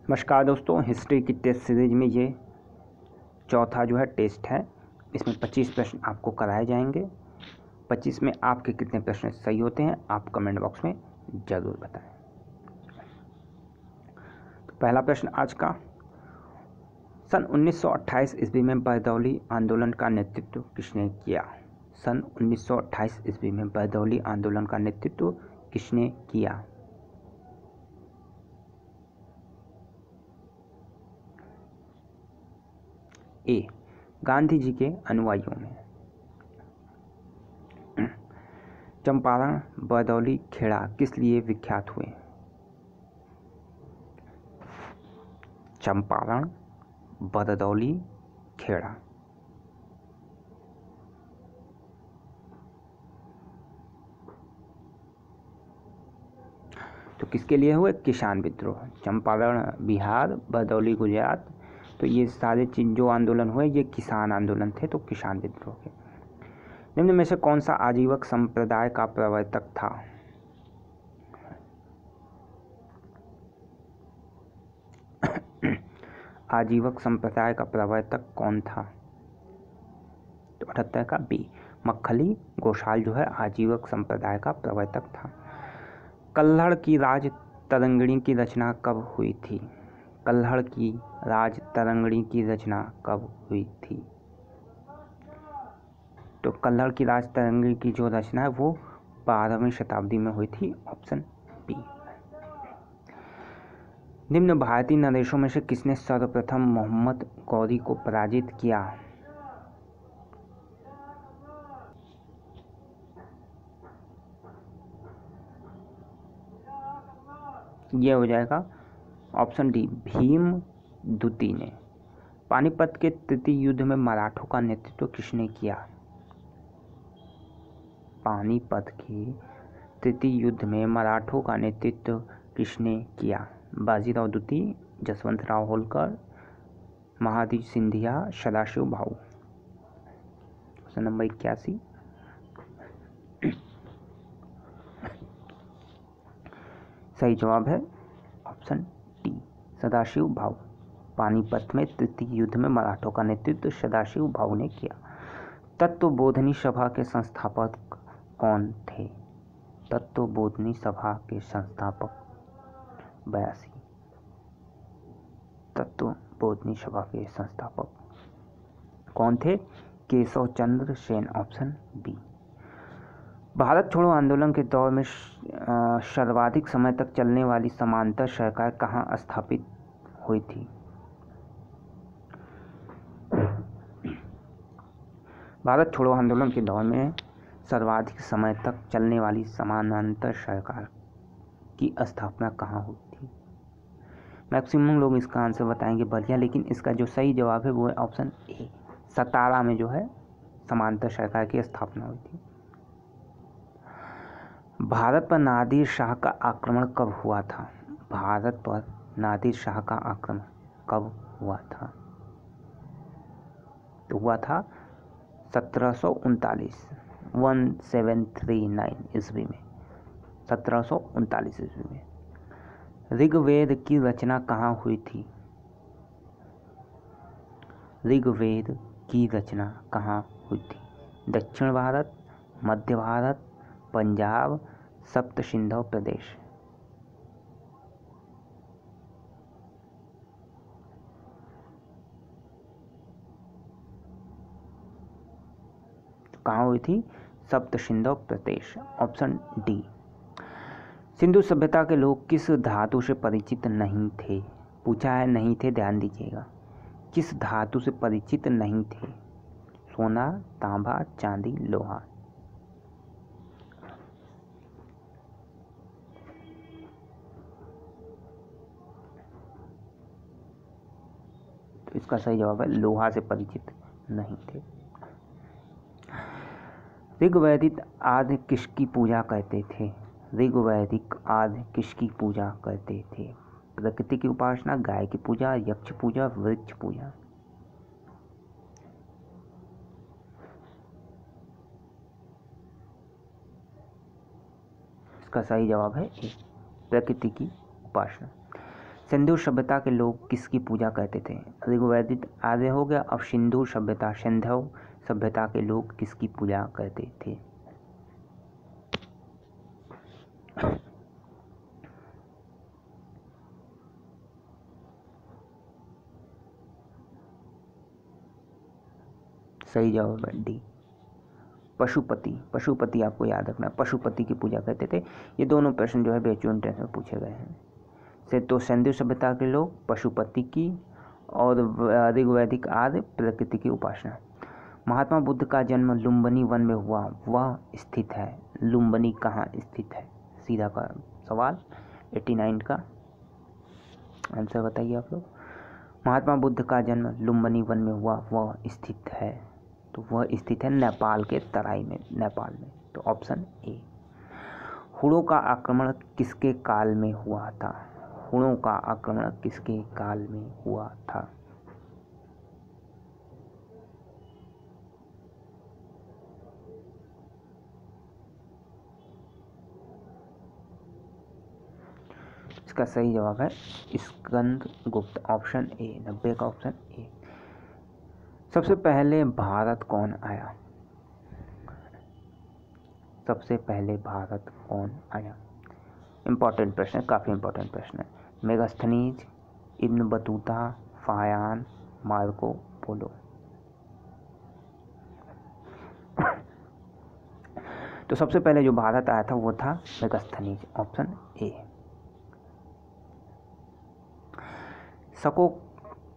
नमस्कार दोस्तों, हिस्ट्री की टेस्ट सीरीज में ये चौथा जो है टेस्ट है। इसमें 25 प्रश्न आपको कराए जाएंगे। 25 में आपके कितने प्रश्न सही होते हैं आप कमेंट बॉक्स में ज़रूर बताएं। तो पहला प्रश्न आज का, सन 1928 ईस्वी में बरदौली आंदोलन का नेतृत्व किसने किया? सन 1928 ईस्वी में बरदौली आंदोलन का नेतृत्व किसने किया? ए, गांधी जी के अनुयायियों में। चंपारण, बरदौली, खेड़ा किस लिए विख्यात हुए? चंपारण, बरदौली, खेड़ा। तो किसके लिए हुए? किसान विद्रोह। चंपारण बिहार, बरदौली गुजरात। तो ये सारे चीज जो आंदोलन हुए ये किसान आंदोलन थे, तो किसान विद्रोह के। निम्न में से कौन सा आजीवक संप्रदाय का प्रवर्तक था? आजीवक संप्रदाय का प्रवर्तक कौन था? तो 78 का बी, मक्खली गोसाल जो है आजीवक संप्रदाय का प्रवर्तक था। कल्हड़ की राज तरंगिणी की रचना कब हुई थी? कल्हड़ की राज तरंगिणी की रचना कब हुई थी? तो कल्हड़ की राज तरंगिणी की जो रचना है वो 12वीं शताब्दी में हुई थी, ऑप्शन बी। निम्न भारतीय नरेशों में से किसने सर्वप्रथम मोहम्मद गौरी को पराजित किया? यह हो जाएगा ऑप्शन डी, भीम द्वितीय ने। पानीपत के तृतीय युद्ध में मराठों का नेतृत्व किसने किया? पानीपत के तृतीय युद्ध में मराठों का नेतृत्व किसने किया? बाजीराव द्वितीय, जसवंतराव होलकर, महादजी सिंधिया, सदाशिव भाऊ। Question number 81। सही जवाब है ऑप्शन डी, सदाशिव भाऊ। पानीपत में तृतीय युद्ध में मराठों का नेतृत्व सदाशिव भाऊ ने किया। तत्वबोधिनी सभा के संस्थापक कौन थे? तत्वबोधिनी सभा के संस्थापक 82। तत्वबोधिनी सभा के संस्थापक कौन थे? Keshav Chandra Sen, option B. भारत छोड़ो आंदोलन के दौर में सर्वाधिक समय तक चलने वाली समांतर सरकार कहाँ स्थापित हुई थी? भारत छोड़ो आंदोलन के दौर में सर्वाधिक समय तक चलने वाली समानांतर सरकार की स्थापना कहाँ हुई थी? मैक्सिमम लोग इसका आंसर बताएंगे बढ़िया, लेकिन इसका जो सही जवाब है वो है ऑप्शन ए, सतारा में जो है समांतर सरकार की स्थापना हुई थी। भारत पर नादिर शाह का आक्रमण कब हुआ था? भारत पर नादिर शाह का आक्रमण कब हुआ था? तो हुआ था 1739, 1739 ईस्वी में, 1739 ईस्वी में। ऋग्वेद की रचना कहाँ हुई थी? ऋग्वेद की रचना कहाँ हुई थी? दक्षिण भारत, मध्य भारत, पंजाब, सप्त सिंधु प्रदेश। कहाँ हुई थी? सप्त सिंधु प्रदेश, ऑप्शन डी। सिंधु सभ्यता के लोग किस धातु से परिचित नहीं थे? पूछा है, नहीं थे, ध्यान दीजिएगा। किस धातु से परिचित नहीं थे? सोना, तांबा, चांदी, लोहा। तो इसका सही जवाब है लोहा से परिचित नहीं थे। ऋग्वैदिक आदि किसकी पूजा करते थे? ऋग्वैदिक आदि किसकी पूजा करते थे? प्रकृति की उपासना, गाय की पूजा, यक्ष पूजा, वृक्ष पूजा। इसका सही जवाब है ए, प्रकृति की उपासना। सिंधु सभ्यता के लोग किसकी पूजा करते थे? ऋग्वैदिक आर्य हो गया। अब सिंधु सभ्यता, सिंधु सभ्यता के लोग किसकी पूजा करते थे? सही जवाब है डी, पशुपति। पशुपति आपको याद रखना, पशुपति की पूजा करते थे। ये दोनों प्रश्न जो है बेचू एंट्रेंस में पूछे गए हैं। तो सिंधु सभ्यता के लोग पशुपति की और ऋग्वैदिक आदि प्रकृति की उपासना। महात्मा बुद्ध का जन्म लुम्बिनी वन में हुआ, वह स्थित है। लुम्बिनी कहाँ स्थित है? सीधा का सवाल, 89 का आंसर बताइए आप लोग। महात्मा बुद्ध का जन्म लुम्बिनी वन में हुआ, वह स्थित है, तो वह स्थित है नेपाल के तराई में, नेपाल में। तो ऑप्शन ए। हुणों का आक्रमण किसके काल में हुआ था? हुणों का आक्रमण किसके काल में हुआ था? इसका सही जवाब है स्कंदगुप्त, ऑप्शन ए, 90 का ऑप्शन ए। सबसे पहले भारत कौन आया? सबसे पहले भारत कौन आया? इम्पॉर्टेंट प्रश्न है, काफ़ी इम्पोर्टेंट प्रश्न है। Megasthenes, Ibn Battuta, फायान, Marco Polo. तो सबसे पहले जो भारत आया था वो था मेगास्थनीज, ऑप्शन ए। शकों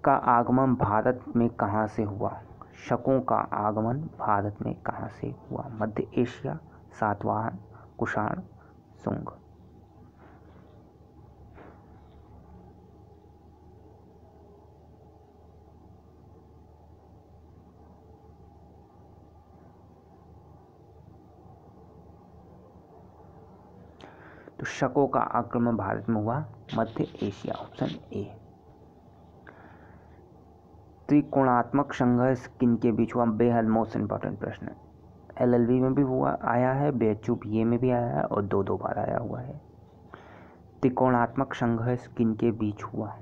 का आगमन भारत में कहाँ से हुआ? शकों का आगमन भारत में कहाँ से हुआ? मध्य एशिया, सातवाहन, कुषाण, शुंग। तो शकों का आक्रमण भारत में हुआ मध्य एशिया, ऑप्शन ए। त्रिकोणात्मक संघर्ष किनके बीच हुआ? बेहद मोस्ट इंपॉर्टेंट प्रश्न है। एलएलबी में भी हुआ, आया है, बेचू बीए में भी आया है और दो बार आया हुआ है। त्रिकोणात्मक संघर्ष किनके बीच हुआ?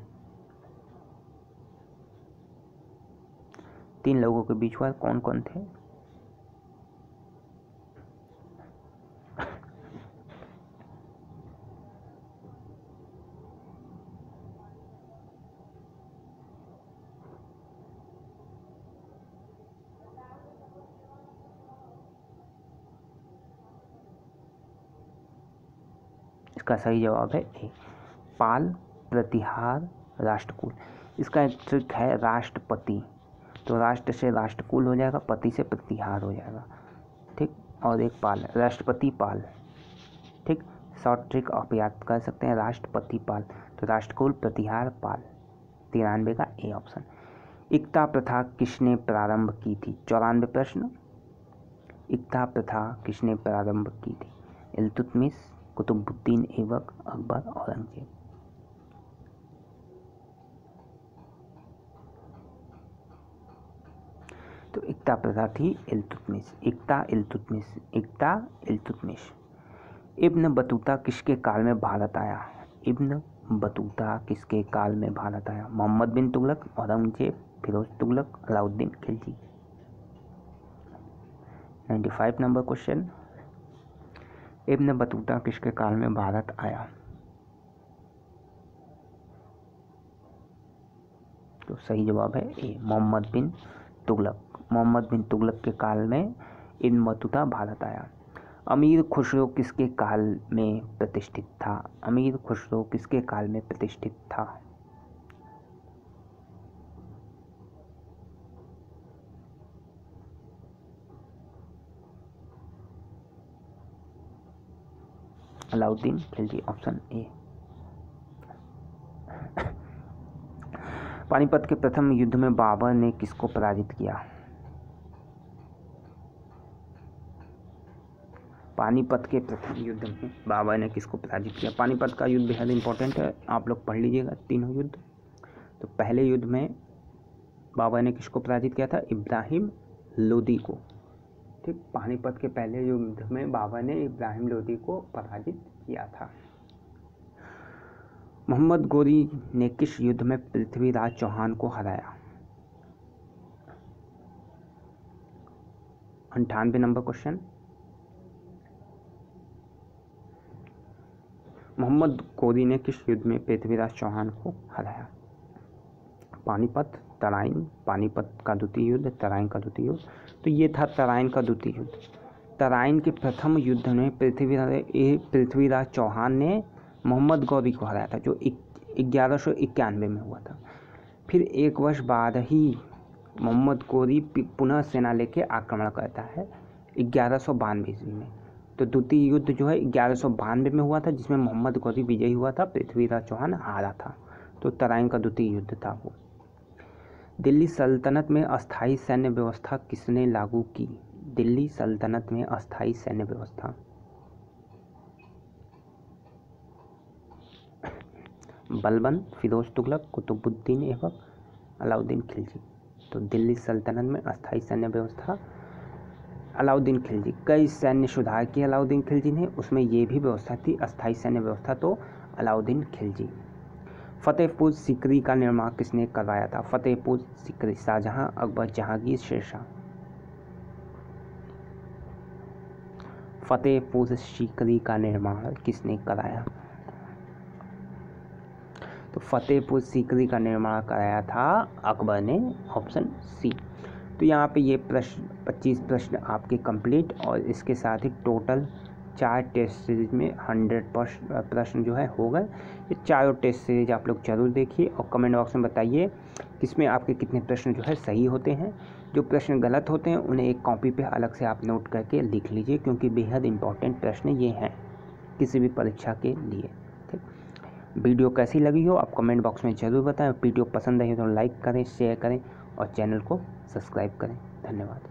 3 लोगों के बीच हुआ। कौन कौन थे? इसका सही जवाब है ए, पाल, प्रतिहार, राष्ट्रकूल। इसका एक ट्रिक है राष्ट्रपति, तो राष्ट्र से राष्ट्रकूल हो जाएगा, पति से प्रतिहार हो जाएगा, ठीक। और एक पाल, राष्ट्रपति पाल, ठीक। शॉर्ट ट्रिक आप याद कर सकते हैं, राष्ट्रपति पाल, तो राष्ट्रकूल, प्रतिहार, पाल। 93 का ए ऑप्शन। इक्ता प्रथा किसने प्रारंभ की थी? 94 प्रश्न। इक्ता प्रथा किसने प्रारंभ की थी? इल्तुतमिश, कुतुबुद्दीन ऐबक, अकबर, औरंगजेब। तो इक्ता प्रथा थी इल्तुतमिश, इक्ता इल्तुतमिश। इब्न बतूता किसके काल में भारत आया? इब्न बतूता किसके काल में भारत आया? मोहम्मद बिन तुगलक, औरंगजेब, फिरोज तुगलक, अलाउद्दीन खिलजी। 95 number question. इब्न बतूता किसके काल में भारत आया? तो सही जवाब है ए, मोहम्मद बिन तुगलक। मोहम्मद बिन तुगलक के काल में इब्न बतूता भारत आया। अमीर खुसरो किसके काल में प्रतिष्ठित था? अमीर खुसरो किसके काल में प्रतिष्ठित था? Alauddin Khilji, option A. पानीपत के प्रथम युद्ध में बाबर ने किसको पराजित किया? पानीपत के प्रथम युद्ध में बाबर ने किसको पराजित किया? पानीपत का युद्ध बेहद इंपॉर्टेंट है, आप लोग पढ़ लीजिएगा तीनों युद्ध। तो पहले युद्ध में बाबर ने किसको पराजित किया था? इब्राहिम लोदी को, ठीक। पानीपत के पहले युद्ध में बाबर ने इब्राहिम लोदी को पराजित किया था। मोहम्मद गोरी ने किस युद्ध में पृथ्वीराज चौहान को हराया? 98 नंबर क्वेश्चन। मोहम्मद गोरी ने किस युद्ध में पृथ्वीराज चौहान को हराया? पानीपत, तराइन, पानीपत का द्वितीय युद्ध, तराइन का द्वितीय युद्ध। तो ये था तराइन का द्वितीय युद्ध। तराइन के प्रथम युद्ध में पृथ्वीराज चौहान ने मोहम्मद गौरी को हराया था, जो 1191 में हुआ था। फिर एक वर्ष बाद ही मोहम्मद गौरी पुनः सेना लेके आक्रमण करता है 1192 ईस्वी में। तो द्वितीय युद्ध जो है 1192 में हुआ था, जिसमें मोहम्मद गौरी विजयी हुआ था, पृथ्वीराज चौहान हारा था। तो तराइन का द्वितीय युद्ध था वो। दिल्ली सल्तनत में अस्थायी सैन्य व्यवस्था किसने लागू की? दिल्ली सल्तनत में अस्थायी सैन्य व्यवस्था बलबन, फिरोज तुगलक, कुतुबुद्दीन ऐबक, अलाउद्दीन खिलजी। तो दिल्ली सल्तनत में अस्थायी सैन्य व्यवस्था अलाउद्दीन खिलजी। कई सैन्य सुधार किए अलाउद्दीन खिलजी ने, उसमें ये भी व्यवस्था थी अस्थायी सैन्य व्यवस्था, तो अलाउद्दीन खिलजी। फतेहपुर सीकरी का निर्माण किसने करवाया था? फतेहपुर सीकरी शाहजहां, अकबर, जहांगीर, शेरशाह। फतेहपुर सीकरी का निर्माण किसने कराया? तो फतेहपुर सीकरी का निर्माण कराया था अकबर ने, ऑप्शन सी। तो यहाँ पे ये प्रश्न 25 प्रश्न आपके कंप्लीट, और इसके साथ ही टोटल 4 टेस्ट सीरीज में 100 प्रश्न जो है हो गए। ये चारों टेस्ट सीरीज आप लोग जरूर देखिए और कमेंट बॉक्स में बताइए किसमें आपके कितने प्रश्न जो है सही होते हैं। जो प्रश्न गलत होते हैं उन्हें एक कॉपी पे अलग से आप नोट करके लिख लीजिए, क्योंकि बेहद इंपॉर्टेंट प्रश्न ये हैं किसी भी परीक्षा के लिए। ठीक, वीडियो कैसी लगी हो आप कमेंट बॉक्स में ज़रूर बताएं। वीडियो पसंद आई हो तो लाइक करें, शेयर करें और चैनल को सब्सक्राइब करें। धन्यवाद।